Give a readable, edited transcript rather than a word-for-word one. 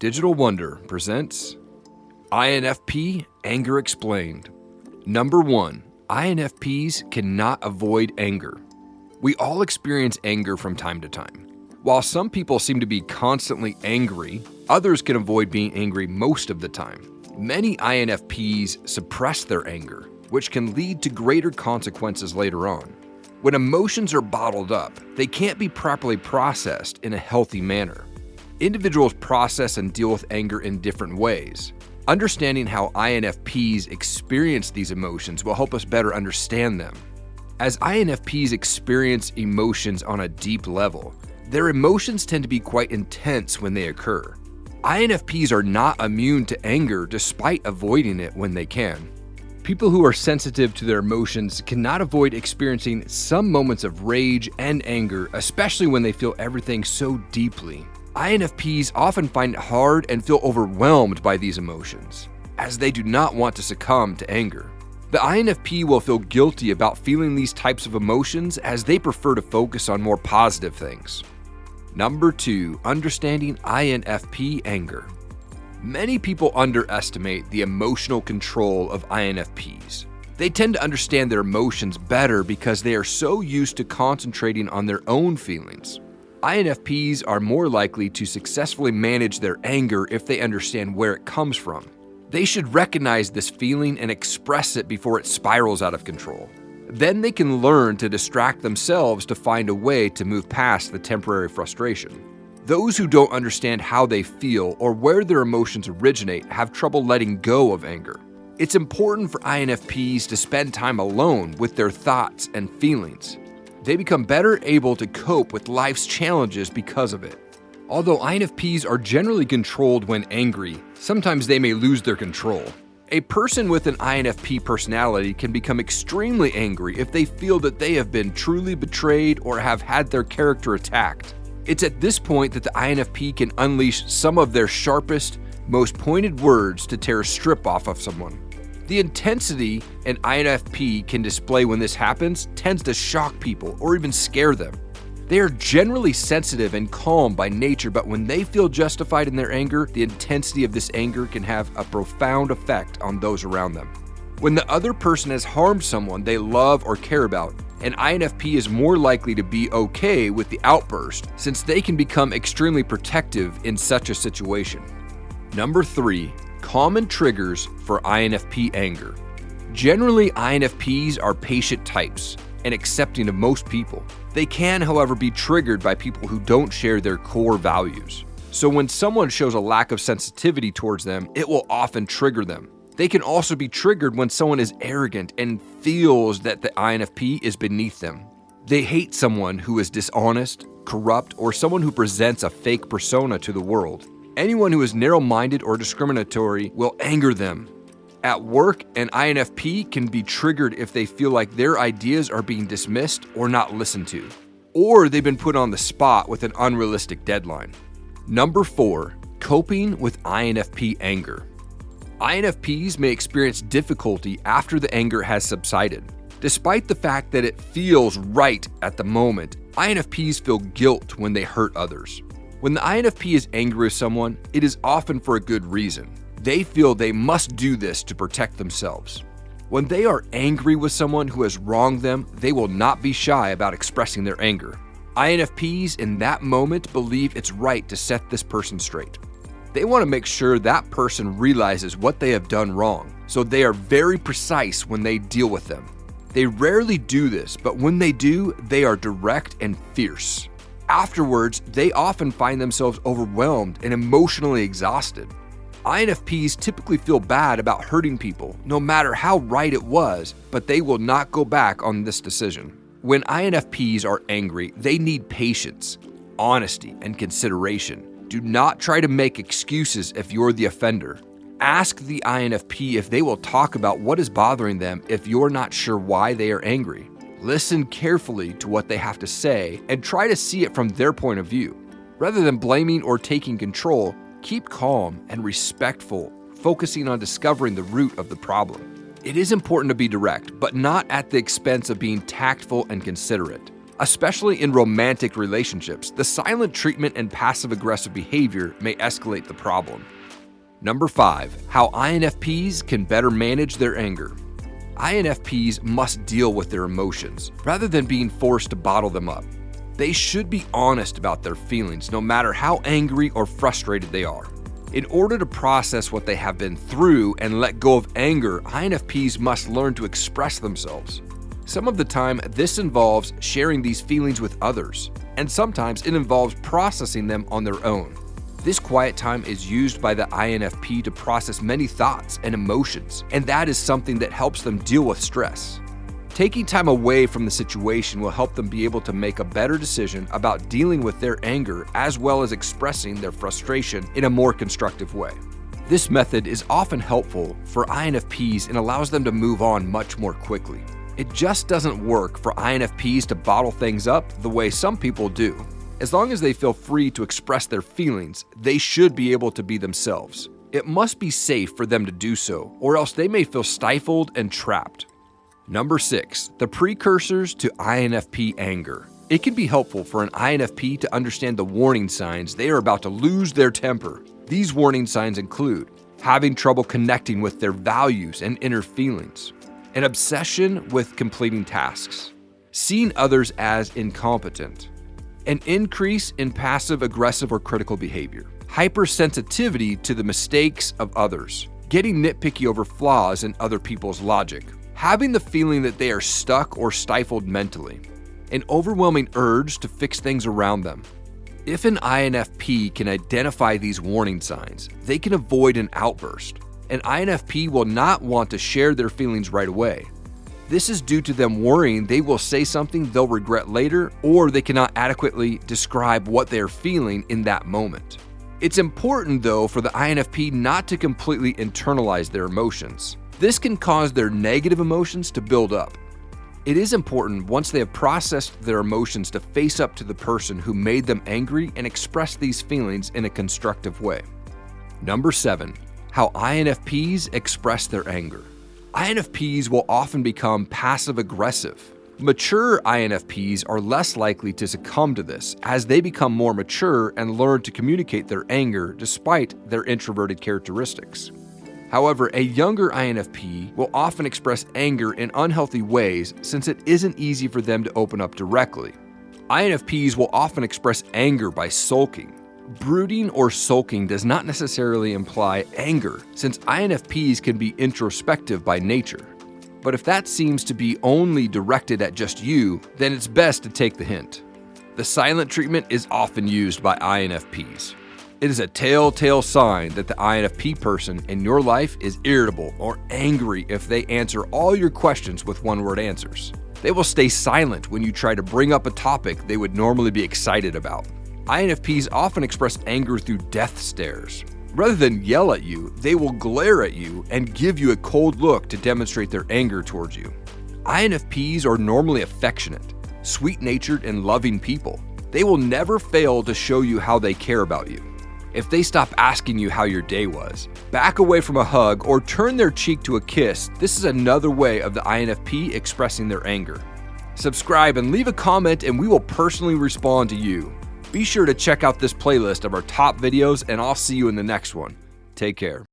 Digital Wonder presents INFP Anger Explained. Number 1. INFPs cannot avoid anger. We all experience anger from time to time. While some people seem to be constantly angry, others can avoid being angry most of the time. Many INFPs suppress their anger, which can lead to greater consequences later on. When emotions are bottled up, they can't be properly processed in a healthy manner. Individuals process and deal with anger in different ways. Understanding how INFPs experience these emotions will help us better understand them. As INFPs experience emotions on a deep level, their emotions tend to be quite intense when they occur. INFPs are not immune to anger despite avoiding it when they can. People who are sensitive to their emotions cannot avoid experiencing some moments of rage and anger, especially when they feel everything so deeply. INFPs often find it hard and feel overwhelmed by these emotions, as they do not want to succumb to anger. The INFP will feel guilty about feeling these types of emotions as they prefer to focus on more positive things. Number 2. Understanding INFP anger. Many people underestimate the emotional control of INFPs. They tend to understand their emotions better because they are so used to concentrating on their own feelings. INFPs are more likely to successfully manage their anger if they understand where it comes from. They should recognize this feeling and express it before it spirals out of control. Then they can learn to distract themselves to find a way to move past the temporary frustration. Those who don't understand how they feel or where their emotions originate have trouble letting go of anger. It's important for INFPs to spend time alone with their thoughts and feelings. They become better able to cope with life's challenges because of it. Although INFPs are generally controlled when angry, sometimes they may lose their control. A person with an INFP personality can become extremely angry if they feel that they have been truly betrayed or have had their character attacked. It's at this point that the INFP can unleash some of their sharpest, most pointed words to tear a strip off of someone. The intensity an INFP can display when this happens tends to shock people or even scare them. They are generally sensitive and calm by nature, but when they feel justified in their anger, the intensity of this anger can have a profound effect on those around them. When the other person has harmed someone they love or care about, an INFP is more likely to be okay with the outburst since they can become extremely protective in such a situation. Number 3. Common triggers for INFP anger. Generally, INFPs are patient types and accepting of most people. They can, however, be triggered by people who don't share their core values. So when someone shows a lack of sensitivity towards them, it will often trigger them. They can also be triggered when someone is arrogant and feels that the INFP is beneath them. They hate someone who is dishonest, corrupt, or someone who presents a fake persona to the world. Anyone who is narrow-minded or discriminatory will anger them. At work, an INFP can be triggered if they feel like their ideas are being dismissed or not listened to, or they've been put on the spot with an unrealistic deadline. Number 4. Coping with INFP anger. INFPs may experience difficulty after the anger has subsided. Despite the fact that it feels right at the moment, INFPs feel guilt when they hurt others. When the INFP is angry with someone, it is often for a good reason. They feel they must do this to protect themselves. When they are angry with someone who has wronged them, they will not be shy about expressing their anger. INFPs in that moment believe it's right to set this person straight. They want to make sure that person realizes what they have done wrong, so they are very precise when they deal with them. They rarely do this, but when they do, they are direct and fierce. Afterwards, they often find themselves overwhelmed and emotionally exhausted. INFPs typically feel bad about hurting people, no matter how right it was, but they will not go back on this decision. When INFPs are angry, they need patience, honesty, and consideration. Do not try to make excuses if you're the offender. Ask the INFP if they will talk about what is bothering them if you're not sure why they are angry. Listen carefully to what they have to say and try to see it from their point of view. Rather than blaming or taking control, keep calm and respectful, focusing on discovering the root of the problem. It is important to be direct, but not at the expense of being tactful and considerate. Especially in romantic relationships, the silent treatment and passive-aggressive behavior may escalate the problem. Number 5, how INFPs can better manage their anger. INFPs must deal with their emotions rather than being forced to bottle them up. They should be honest about their feelings, no matter how angry or frustrated they are. In order to process what they have been through and let go of anger, INFPs must learn to express themselves. Some of the time, this involves sharing these feelings with others, and sometimes it involves processing them on their own. This quiet time is used by the INFP to process many thoughts and emotions, and that is something that helps them deal with stress. Taking time away from the situation will help them be able to make a better decision about dealing with their anger as well as expressing their frustration in a more constructive way. This method is often helpful for INFPs and allows them to move on much more quickly. It just doesn't work for INFPs to bottle things up the way some people do. As long as they feel free to express their feelings, they should be able to be themselves. It must be safe for them to do so, or else they may feel stifled and trapped. Number 6, the precursors to INFP anger. It can be helpful for an INFP to understand the warning signs they are about to lose their temper. These warning signs include having trouble connecting with their values and inner feelings, an obsession with completing tasks, seeing others as incompetent, an increase in passive-aggressive or critical behavior, hypersensitivity to the mistakes of others, getting nitpicky over flaws in other people's logic, having the feeling that they are stuck or stifled mentally, an overwhelming urge to fix things around them. If an INFP can identify these warning signs, they can avoid an outburst. An INFP will not want to share their feelings right away. This is due to them worrying they will say something they'll regret later, or they cannot adequately describe what they're feeling in that moment. It's important, though, for the INFP not to completely internalize their emotions. This can cause their negative emotions to build up. It is important, once they have processed their emotions, to face up to the person who made them angry and express these feelings in a constructive way. Number 7, how INFPs express their anger. INFPs will often become passive-aggressive. Mature INFPs are less likely to succumb to this as they become more mature and learn to communicate their anger despite their introverted characteristics. However, a younger INFP will often express anger in unhealthy ways since it isn't easy for them to open up directly. INFPs will often express anger by sulking. Brooding or sulking does not necessarily imply anger, since INFPs can be introspective by nature. But if that seems to be only directed at just you, then it's best to take the hint. The silent treatment is often used by INFPs. It is a telltale sign that the INFP person in your life is irritable or angry if they answer all your questions with one-word answers. They will stay silent when you try to bring up a topic they would normally be excited about. INFPs often express anger through death stares. Rather than yell at you, they will glare at you and give you a cold look to demonstrate their anger towards you. INFPs are normally affectionate, sweet-natured, and loving people. They will never fail to show you how they care about you. If they stop asking you how your day was, back away from a hug, or turn their cheek to a kiss, this is another way of the INFP expressing their anger. Subscribe and leave a comment and we will personally respond to you. Be sure to check out this playlist of our top videos and I'll see you in the next one. Take care.